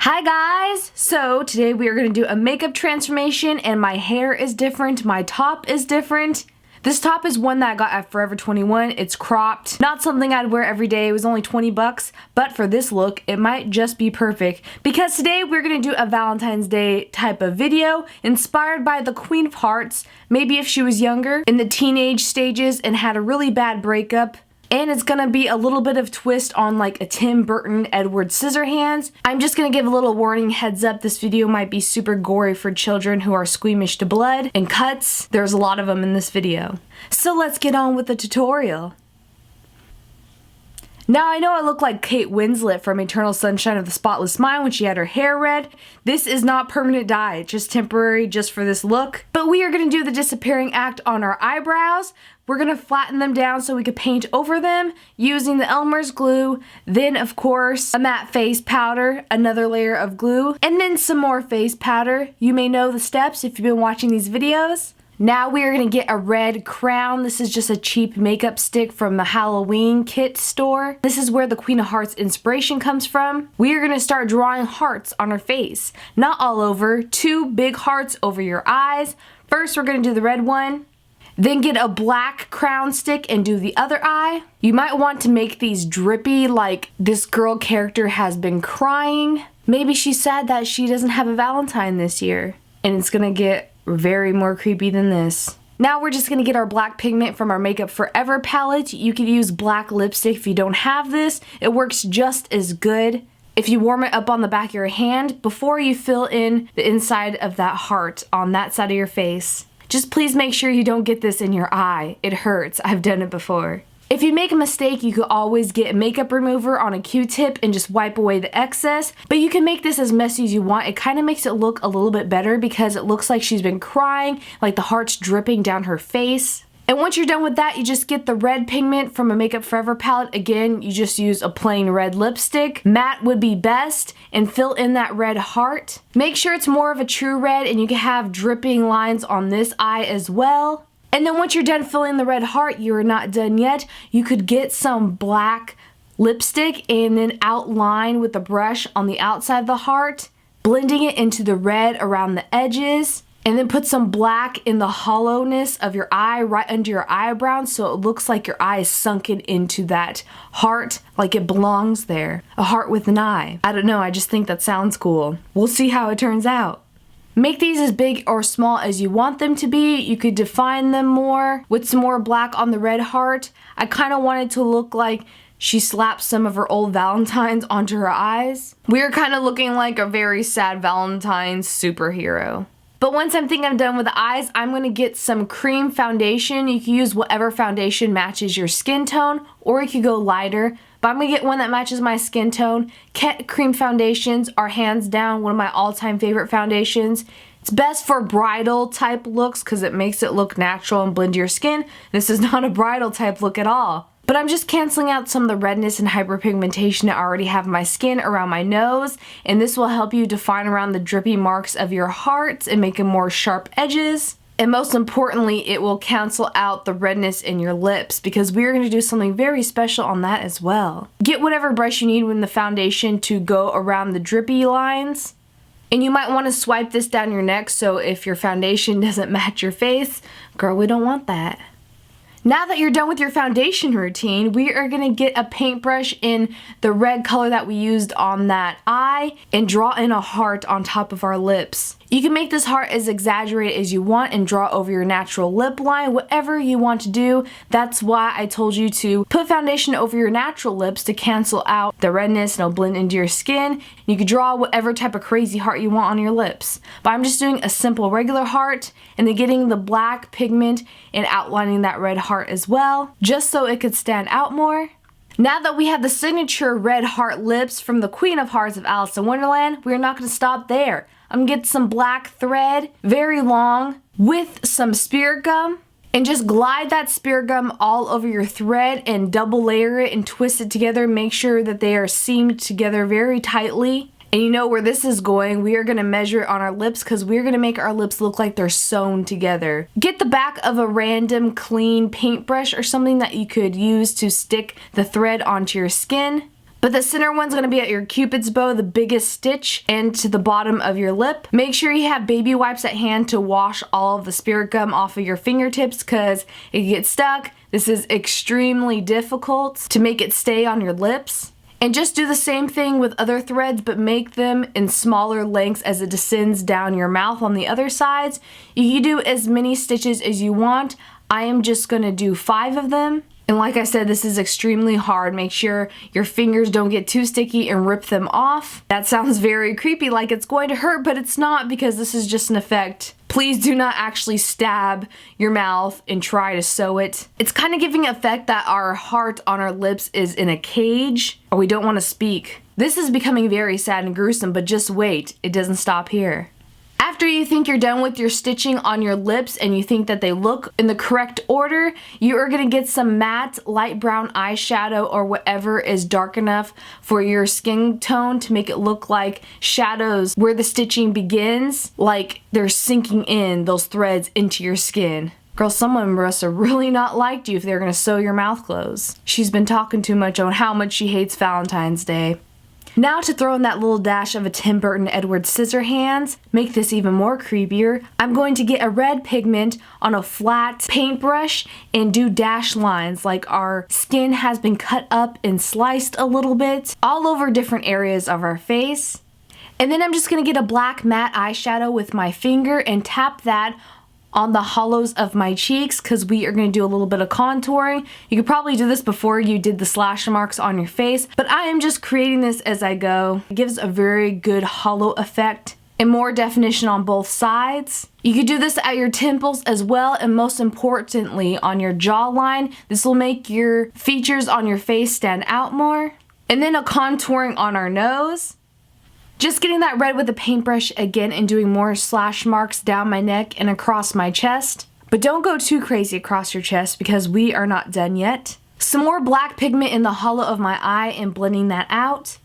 Hi guys! So today we are going to do a makeup transformation and my hair is different, my top is different. This top is one that I got at Forever 21. It's cropped. Not something I'd wear every day. It was only 20 bucks, but for this look, it might just be perfect because today we're going to do a Valentine's Day type of video inspired by the Queen of Hearts. Maybe if she was younger, in the teenage stages and had a really bad breakup. And it's gonna be a little bit of twist on like a Tim Burton Edward Scissorhands. I'm just gonna give a little warning heads up. This video might be super gory for children who are squeamish to blood and cuts. There's a lot of them in this video. So let's get on with the tutorial. Now I know I look like Kate Winslet from Eternal Sunshine of the Spotless Mind when she had her hair red. This is not permanent dye, it's just temporary just for this look. But we are going to do the disappearing act on our eyebrows. We're going to flatten them down so we can paint over them using the Elmer's glue. Then of course a matte face powder, another layer of glue, and then some more face powder. You may know the steps if you've been watching these videos. Now we are going to get a red crown. This is just a cheap makeup stick from the Halloween kit store. This is where the Queen of Hearts inspiration comes from. We are going to start drawing hearts on her face. Not all over, 2 big hearts over your eyes. First we're going to do the red one. Then get a black crown stick and do the other eye. You might want to make these drippy, like this girl character has been crying. Maybe she's sad that she doesn't have a Valentine this year. And it's going to get very more creepy than this. Now we're just going to get our black pigment from our Makeup Forever palette. You could use black lipstick if you don't have this. It works just as good. If you warm it up on the back of your hand before you fill in the inside of that heart on that side of your face. Just please make sure you don't get this in your eye. It hurts. I've done it before. If you make a mistake, you could always get a makeup remover on a Q-tip and just wipe away the excess. But you can make this as messy as you want. It kind of makes it look a little bit better because it looks like she's been crying, like the heart's dripping down her face. And once you're done with that, you just get the red pigment from a Makeup Forever palette. Again, you just use a plain red lipstick. Matte would be best, and fill in that red heart. Make sure it's more of a true red, and you can have dripping lines on this eye as well. And then once you're done filling the red heart, you're not done yet. You could get some black lipstick and then outline with a brush on the outside of the heart, blending it into the red around the edges. And then put some black in the hollowness of your eye right under your eyebrow so it looks like your eye is sunken into that heart, like it belongs there. A heart with an eye. I don't know, I just think that sounds cool. We'll see how it turns out. Make these as big or small as you want them to be. You could define them more with some more black on the red heart. I kind of wanted to look like she slapped some of her old Valentines onto her eyes. We are kind of looking like a very sad Valentine superhero. But once I'm done with the eyes, I'm going to get some cream foundation. You can use whatever foundation matches your skin tone, or you could go lighter. But I'm going to get one that matches my skin tone. Ket cream foundations are hands down one of my all-time favorite foundations. It's best for bridal type looks because it makes it look natural and blend to your skin. This is not a bridal type look at all. But I'm just canceling out some of the redness and hyperpigmentation I already have in my skin around my nose, and this will help you define around the drippy marks of your hearts and make them more sharp edges. And most importantly, it will cancel out the redness in your lips because we're going to do something very special on that as well. Get whatever brush you need with the foundation to go around the drippy lines. And you might want to swipe this down your neck so if your foundation doesn't match your face, girl, we don't want that. Now that you're done with your foundation routine, we are going to get a paintbrush in the red color that we used on that eye and draw in a heart on top of our lips. You can make this heart as exaggerated as you want and draw over your natural lip line, whatever you want to do. That's why I told you to put foundation over your natural lips to cancel out the redness and it'll blend into your skin. You can draw whatever type of crazy heart you want on your lips. But I'm just doing a simple regular heart and then getting the black pigment and outlining that red heart as well, just so it could stand out more. Now that we have the signature red heart lips from the Queen of Hearts of Alice in Wonderland, we're not going to stop there. I'm going to get some black thread, very long, with some spirit gum, and just glide that spirit gum all over your thread and double layer it and twist it together. Make sure that they are seamed together very tightly. And you know where this is going. We are going to measure it on our lips because we're going to make our lips look like they're sewn together. Get the back of a random clean paintbrush or something that you could use to stick the thread onto your skin. But But the center one's going to be at your cupid's bow, the biggest stitch, and to the bottom of your lip. Make sure you have baby wipes at hand to wash all of the spirit gum off of your fingertips because it gets stuck. This is extremely difficult to make it stay on your lips. And just do the same thing with other threads, but make them in smaller lengths as it descends down your mouth on the other sides. You can do as many stitches as you want. I am just going to do 5 of them. And like I said, this is extremely hard. Make sure your fingers don't get too sticky and rip them off. That sounds very creepy, like it's going to hurt, but it's not because this is just an effect. Please do not actually stab your mouth and try to sew it. It's kind of giving effect that our heart on our lips is in a cage or we don't want to speak. This is becoming very sad and gruesome, but just wait, it doesn't stop here. After you think you're done with your stitching on your lips and you think that they look in the correct order, you are going to get some matte light brown eyeshadow or whatever is dark enough for your skin tone to make it look like shadows where the stitching begins, like they're sinking in those threads into your skin. Girl, someone must have really not liked you if they're going to sew your mouth closed. She's been talking too much on how much she hates Valentine's Day. Now to throw in that little dash of a Tim Burton Edward Scissorhands, make this even more creepier, I'm going to get a red pigment on a flat paintbrush and do dash lines like our skin has been cut up and sliced a little bit all over different areas of our face. And then I'm just going to get a black matte eyeshadow with my finger and tap that on the hollows of my cheeks because we are going to do a little bit of contouring. You could probably do this before you did the slash marks on your face, but I am just creating this as I go. It gives a very good hollow effect and more definition on both sides. You could do this at your temples as well, and most importantly on your jawline. This will make your features on your face stand out more. And then a contouring on our nose. Just getting that red with a paintbrush again and doing more slash marks down my neck and across my chest. But don't go too crazy across your chest because we are not done yet. Some more black pigment in the hollow of my eye and blending that out.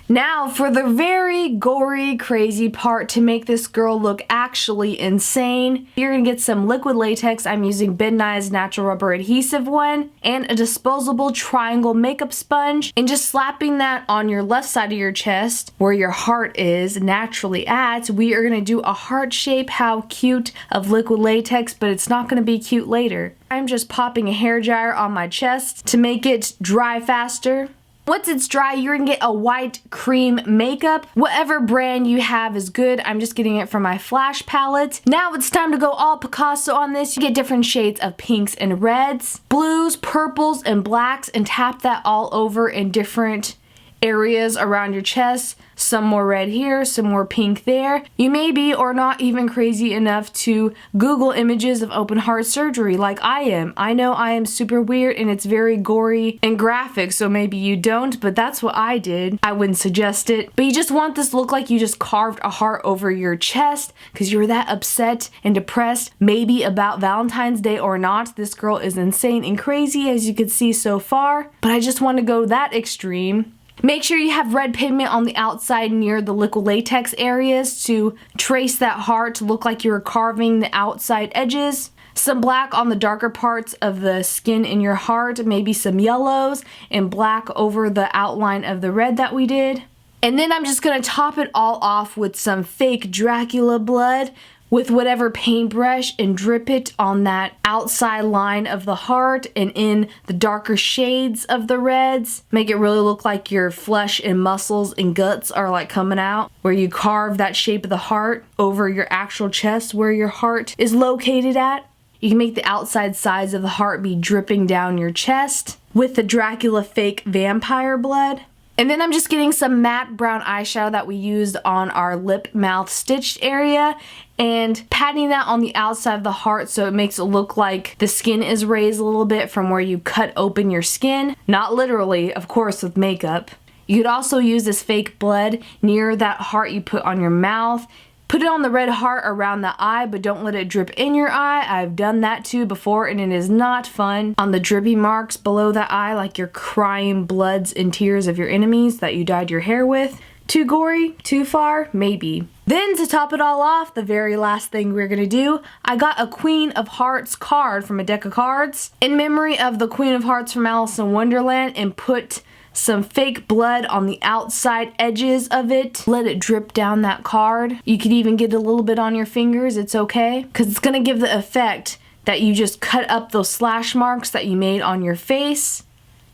Now for the very gory, crazy part to make this girl look actually insane. You're gonna get some liquid latex. I'm using Ben Nye's natural rubber adhesive one and a disposable triangle makeup sponge and just slapping that on your left side of your chest where your heart is naturally at. We are gonna do a heart shape. How cute of liquid latex, but it's not gonna be cute later. I'm just popping a hair dryer on my chest to make it dry faster. Once it's dry, you're gonna get a white cream makeup. Whatever brand you have is good. I'm just getting it from my Flash palette. Now it's time to go all Picasso on this. You get different shades of pinks and reds, blues, purples, and blacks, and tap that all over in different areas around your chest. Some more red here, some more pink there. You may be or not even crazy enough to Google images of open heart surgery like I am. I know I am super weird and it's very gory and graphic, so maybe you don't, but that's what I did. I wouldn't suggest it. But you just want this to look like you just carved a heart over your chest because you were that upset and depressed, maybe about Valentine's Day or not. This girl is insane and crazy as you can see so far, but I just want to go that extreme. Make sure you have red pigment on the outside near the liquid latex areas to trace that heart to look like you were carving the outside edges. Some black on the darker parts of the skin in your heart, maybe some yellows, and black over the outline of the red that we did. And then I'm just going to top it all off with some fake Dracula blood with whatever paintbrush and drip it on that outside line of the heart and in the darker shades of the reds. Make it really look like your flesh and muscles and guts are like coming out, where you carve that shape of the heart over your actual chest where your heart is located at. You can make the outside sides of the heart be dripping down your chest with the Dracula fake vampire blood. And then I'm just getting some matte brown eyeshadow that we used on our lip mouth stitched area and patting that on the outside of the heart so it makes it look like the skin is raised a little bit from where you cut open your skin. Not literally, of course, with makeup. You could also use this fake blood near that heart you put on your mouth. Put it on the red heart around the eye, but don't let it drip in your eye. I've done that too before and it is not fun. On the drippy marks below the eye, like you're crying bloods and tears of your enemies that you dyed your hair with. Too gory? Too far? Maybe. Then to top it all off, the very last thing we're gonna do, I got a Queen of Hearts card from a deck of cards in memory of the Queen of Hearts from Alice in Wonderland and put some fake blood on the outside edges of it. Let it drip down that card. You could even get a little bit on your fingers, it's okay, because it's gonna give the effect that you just cut up those slash marks that you made on your face.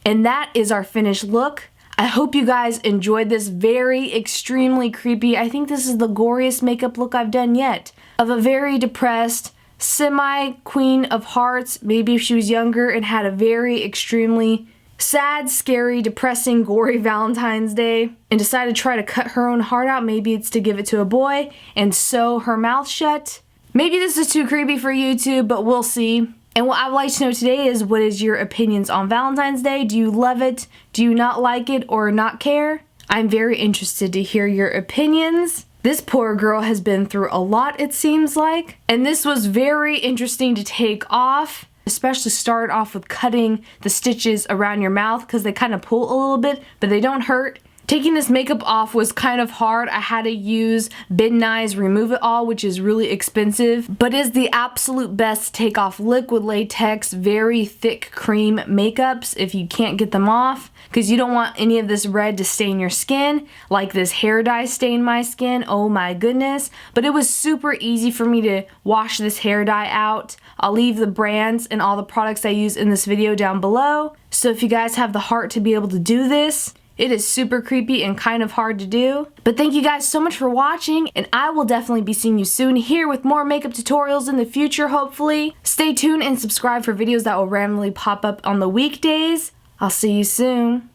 And that is our finished look. I hope you guys enjoyed this very extremely creepy, I think this is the goriest makeup look I've done yet, of a very depressed, semi-queen of hearts, maybe if she was younger and had a very extremely sad, scary, depressing, gory Valentine's Day and decided to try to cut her own heart out. Maybe it's to give it to a boy and sew her mouth shut. Maybe this is too creepy for YouTube, but we'll see. And what I'd like to know today is, what is your opinions on Valentine's Day? Do you love it? Do you not like it or not care? I'm very interested to hear your opinions. This poor girl has been through a lot, it seems like. And this was very interesting to take off, especially start off with cutting the stitches around your mouth because they kind of pull a little bit, but they don't hurt. Taking this makeup off was kind of hard. I had to use Ben Nye's Remove It All, which is really expensive, but is the absolute best take off liquid latex, very thick cream makeups if you can't get them off, because you don't want any of this red to stain your skin, like this hair dye stained my skin. Oh my goodness. But it was super easy for me to wash this hair dye out. I'll leave the brands and all the products I use in this video down below. So if you guys have the heart to be able to do this, it is super creepy and kind of hard to do. But thank you guys so much for watching, and I will definitely be seeing you soon here with more makeup tutorials in the future, hopefully. Stay tuned and subscribe for videos that will randomly pop up on the weekdays. I'll see you soon.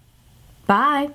Bye.